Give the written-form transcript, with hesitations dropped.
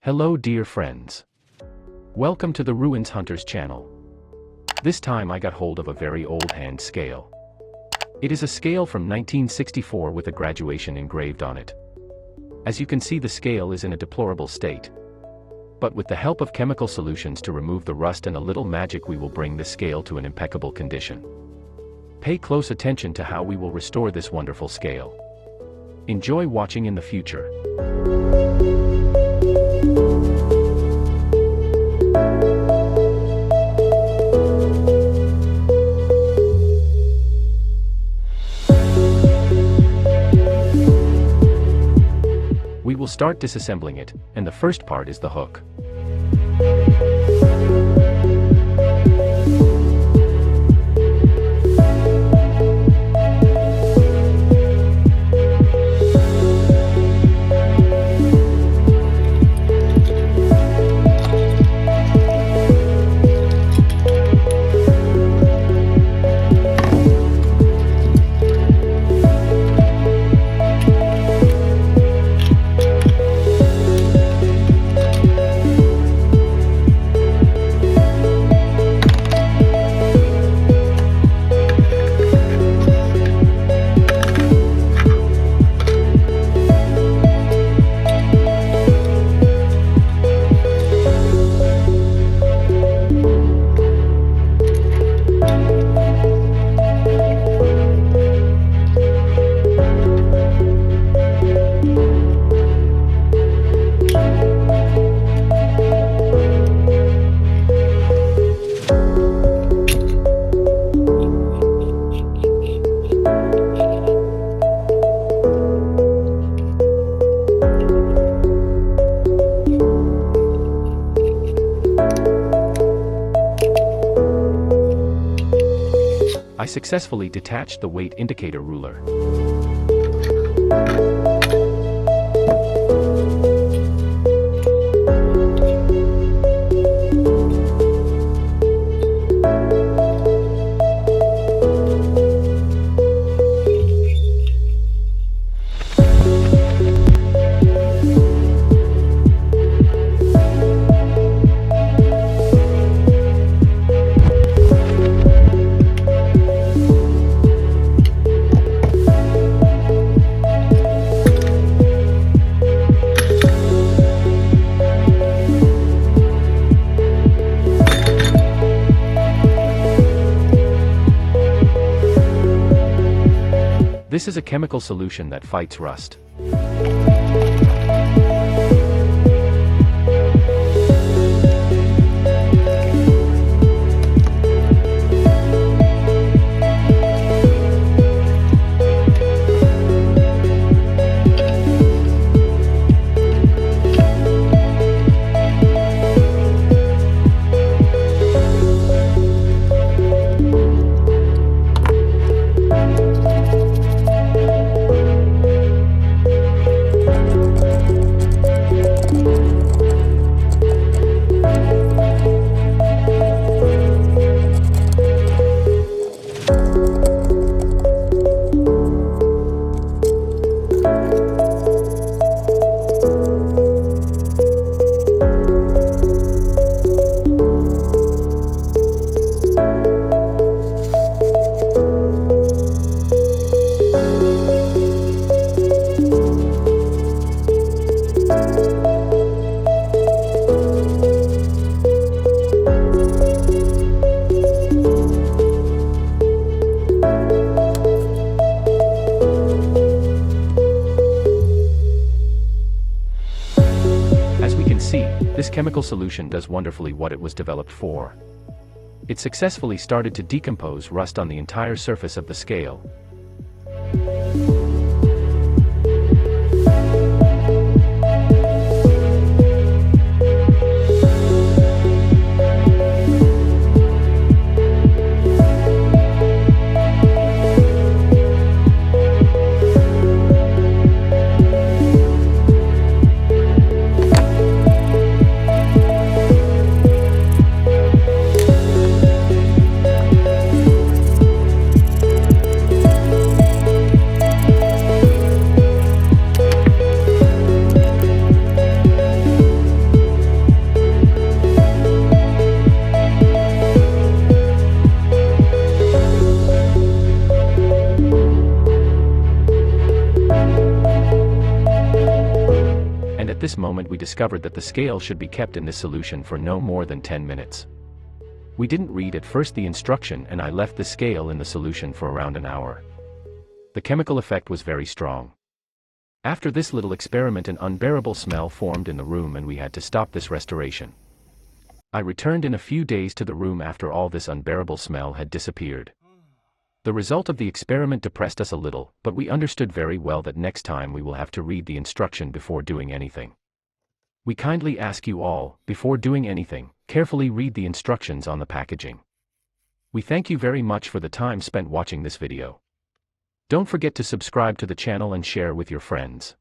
Hello dear friends. Welcome to the Ruins Hunters channel. This time I got hold of a very old hand scale. It is a scale from 1964 with a graduation engraved on it. As you can see, the scale is in a deplorable state. But with the help of chemical solutions to remove the rust and a little magic, we will bring the scale to an impeccable condition. Pay close attention to how we will restore this wonderful scale. Enjoy watching in the future. We will start disassembling it, and the first part is the hook. I successfully detached the weight indicator ruler. This is a chemical solution that fights rust. This chemical solution does wonderfully what it was developed for. It successfully started to decompose rust on the entire surface of the scale. At this moment we discovered that the scale should be kept in this solution for no more than 10 minutes. We didn't read at first the instruction and I left the scale in the solution for around an hour. The chemical effect was very strong. After this little experiment an unbearable smell formed in the room and we had to stop this restoration. I returned in a few days to the room after all this unbearable smell had disappeared. The result of the experiment depressed us a little, but we understood very well that next time we will have to read the instruction before doing anything. We kindly ask you all, before doing anything, carefully read the instructions on the packaging. We thank you very much for the time spent watching this video. Don't forget to subscribe to the channel and share with your friends.